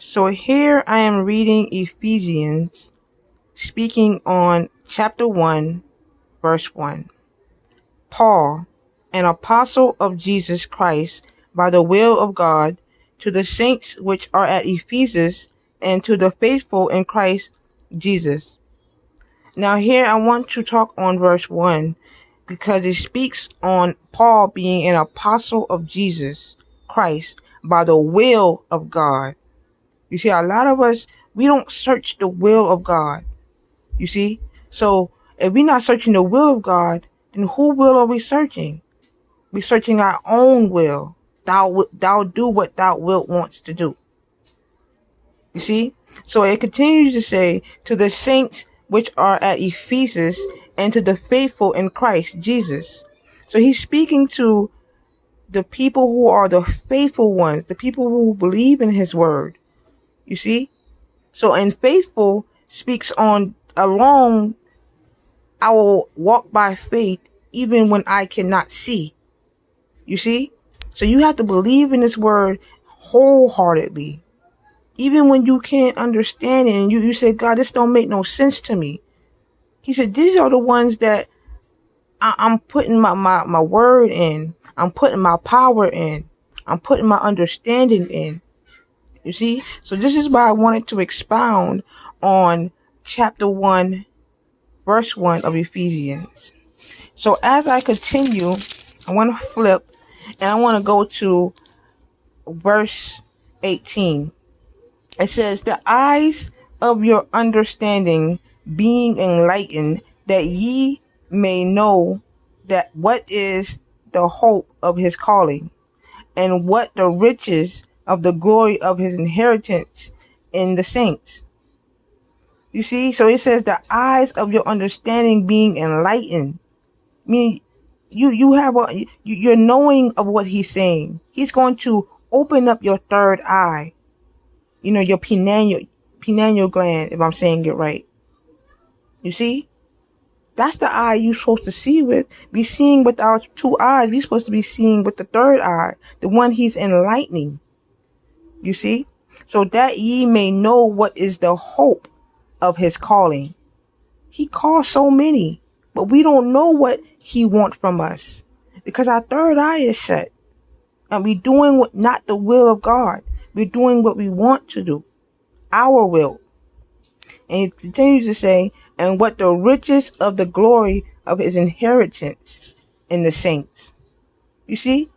So here I am reading Ephesians, speaking on chapter 1, verse 1. Paul, an apostle of Jesus Christ, by the will of God, to the saints which are at Ephesus, and to the faithful in Christ Jesus. Now here I want to talk on verse 1 because it speaks on Paul being an apostle of Jesus Christ by the will of God. You see, a lot of us, we don't search the will of God. You see? So if we're not searching the will of God, then who will are we searching? We're searching our own will. Thou do what thou wilt wants to do. You see? So it continues to say, to the saints which are at Ephesus, and to the faithful in Christ Jesus. So he's speaking to the people who are the faithful ones, the people who believe in his word. You see? So, and faithful speaks on along, I will walk by faith even when I cannot see. You see? So you have to believe in this word wholeheartedly. Even when you can't understand it and you say, God, this don't make no sense to me. He said, these are the ones that I'm putting my word in. I'm putting my power in. I'm putting my understanding in. You see? So this is why I wanted to expound on chapter 1, verse 1 of Ephesians. So as I continue, I want to flip and I want to go to verse 18. It says, the eyes of your understanding being enlightened, that ye may know that what is the hope of his calling, and what the riches of the glory of his inheritance in the saints. You see, so it says the eyes of your understanding being enlightened. I mean, you're knowing of what he's saying. He's going to open up your third eye. You know, your pineal gland, if I'm saying it right. You see? That's the eye you're supposed to see with. Be seeing with our two eyes. We're supposed to be seeing with the third eye. The one he's enlightening. You see? So that ye may know what is the hope of his calling. He calls so many, but we don't know what he wants from us because our third eye is shut and we're doing what not the will of God. We're doing what we want to do, our will. And it continues to say, and what the riches of the glory of his inheritance in the saints. You see,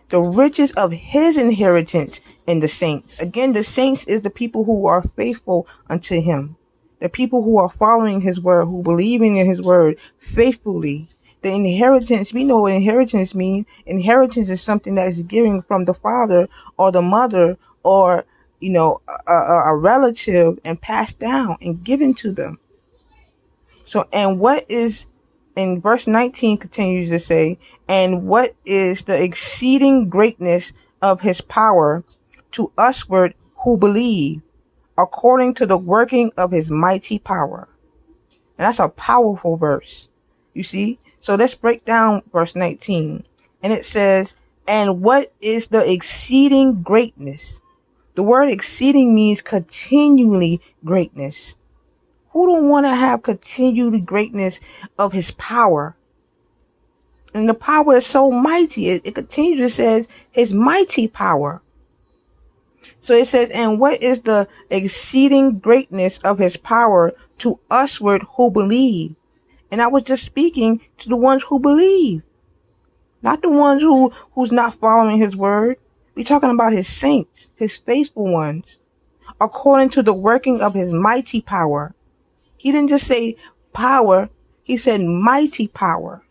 the riches of his inheritance in the saints. Again, the saints is the people who are faithful unto him. The people who are following his word, who believing in his word faithfully. The inheritance, we know what inheritance means. Inheritance is something that is given from the father or the mother or, you know, a relative and passed down and given to them. So, and what is, in verse 19 continues to say, and what is the exceeding greatness of his power to usward who believe, according to the working of his mighty power. And that's a powerful verse. You see? So let's break down verse 19. And it says, and what is the exceeding greatness? The word exceeding means continually greatness. Who don't want to have continually greatness of his power? And the power is so mighty. It continues to say his mighty power. So it says, and what is the exceeding greatness of his power to usward who believe? And I was just speaking to the ones who believe, not the ones who's not following his word. We're talking about his saints, his faithful ones, according to the working of his mighty power. He didn't just say power. He said mighty power.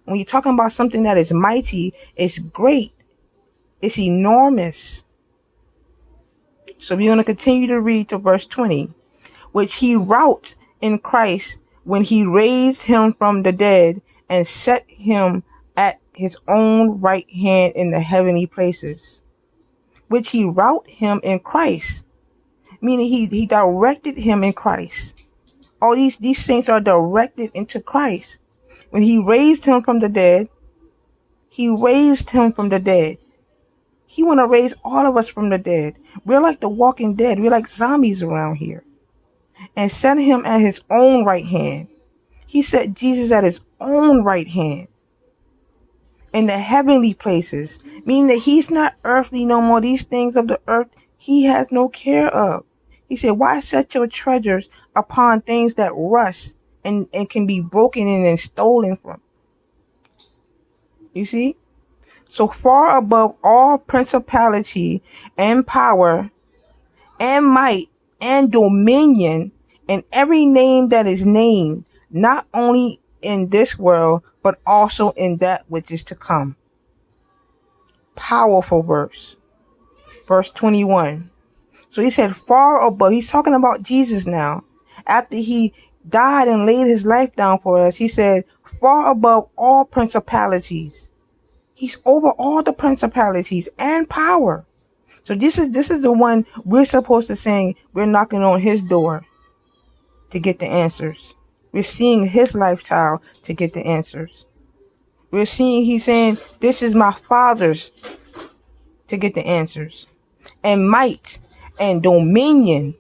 When you're talking about something that is mighty, it's great. It's enormous. So we're going to continue to read to verse 20, which he wrought in Christ when he raised him from the dead and set him at his own right hand in the heavenly places. Which he wrought him in Christ, meaning he directed him in Christ. All these saints are directed into Christ. When he raised him from the dead, he raised him from the dead. He want to raise all of us from the dead. We're like the walking dead. We're like zombies around here. And set him at his own right hand. He set Jesus at his own right hand in the heavenly places, meaning that he's not earthly no more. These things of the earth he has no care of. He said, why set your treasures upon things that rust and can be broken in and stolen from? You see? So far above all principality and power and might and dominion and every name that is named, not only in this world, but also in that which is to come. Powerful verse. Verse 21. So he said far above, he's talking about Jesus now. After he died and laid his life down for us, he said far above all principalities. He's over all the principalities and power. So this is the one we're supposed to sing. We're knocking on his door to get the answers. We're seeing his lifestyle to get the answers. We're seeing he's saying, this is my Father's, to get the answers. And might and dominion.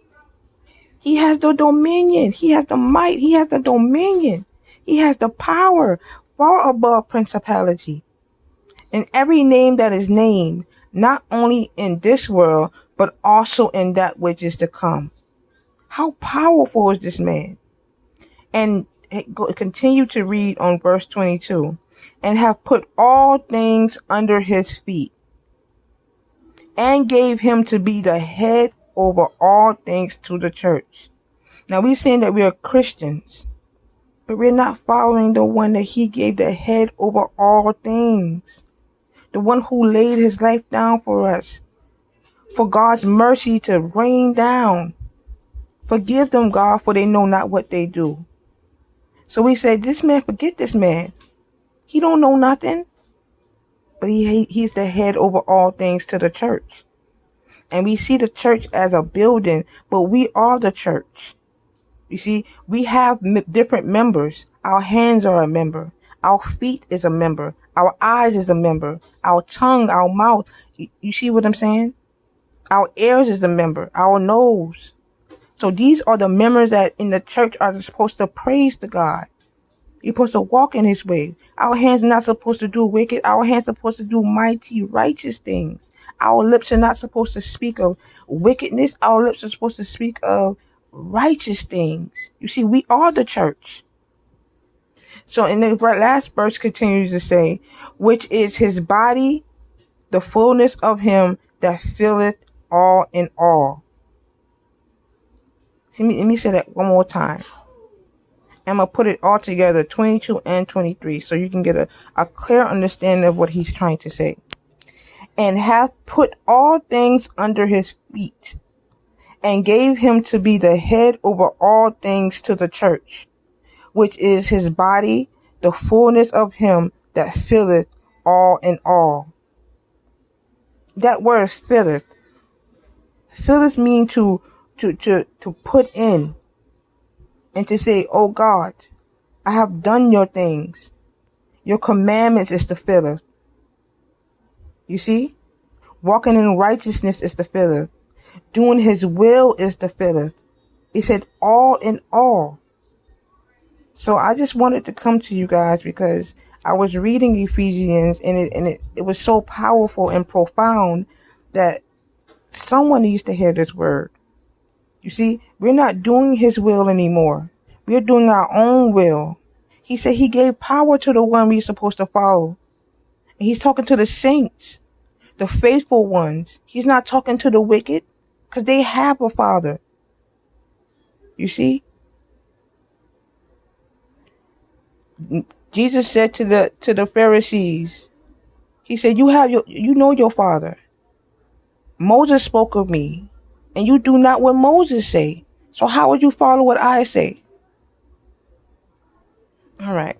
He has the dominion. He has the might. He has the dominion. He has the power far above principality. And every name that is named, not only in this world, but also in that which is to come. How powerful is this man? And continue to read on verse 22. And have put all things under his feet, and gave him to be the head over all things to the church. Now we're saying that we are Christians, but we're not following the one that he gave the head over all things. The one who laid his life down for us, for God's mercy to rain down. Forgive them, God, for they know not what they do. So we say, this man, forget this man. He don't know nothing. But he's the head over all things to the church. And we see the church as a building, but we are the church. You see, we have different members. Our hands are a member. Our feet is a member. Our eyes is a member. Our tongue, our mouth. You see what I'm saying? Our ears is a member. Our nose. So these are the members that in the church are supposed to praise the God. You're supposed to walk in his way. Our hands are not supposed to do wicked. Our hands are supposed to do mighty, righteous things. Our lips are not supposed to speak of wickedness. Our lips are supposed to speak of righteous things. You see, we are the church. So in the last verse continues to say, which is his body, the fullness of him that filleth all in all. Let me say that one more time. I'm going to put it all together, 22 and 23, so you can get a clear understanding of what he's trying to say. And hath put all things under his feet, and gave him to be the head over all things to the church, which is his body, the fullness of him that filleth all in all. That word filleth. Filleth means to put in. And to say, oh God, I have done your things. Your commandments is the filler. You see? Walking in righteousness is the filler. Doing his will is the filler. He said all in all. So I just wanted to come to you guys because I was reading Ephesians and it was so powerful and profound that someone needs to hear this word. You see, we're not doing his will anymore. We're doing our own will. He said he gave power to the one we're supposed to follow. And he's talking to the saints, the faithful ones. He's not talking to the wicked because they have a father. You see? Jesus said to the Pharisees, he said, you know your father. Moses spoke of me, and you do not what Moses say. So how would you follow what I say? All right.